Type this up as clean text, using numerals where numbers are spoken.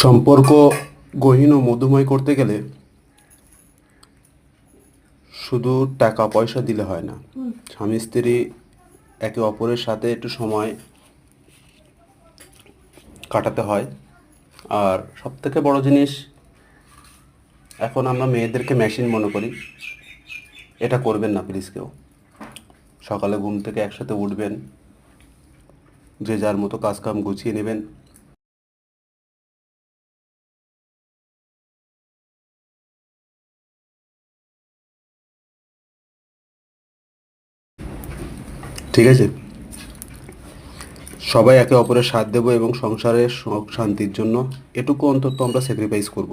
সম্পর্ক গহীন ও মধুময় করতে গেলে শুধু টাকা পয়সা দিলে হয় না। স্বামী স্ত্রী একে অপরের সাথে একটু সময় কাটাতে হয়। আর সবথেকে বড় জিনিস, এখন আমরা মেয়েদেরকে মেশিন মনে করি। এটা করবেন না প্লিজ কেউ। সকালে ঘুম থেকে একসাথে উঠবেন, যে যার মতো কাজকাম গুছিয়ে নেবেন। ঠিক আছে, সবাই একে অপরের সাথ দেবো এবং সংসারের সুখ শান্তির জন্য এটুকু অন্তত আমরা স্যাক্রিফাইস করব।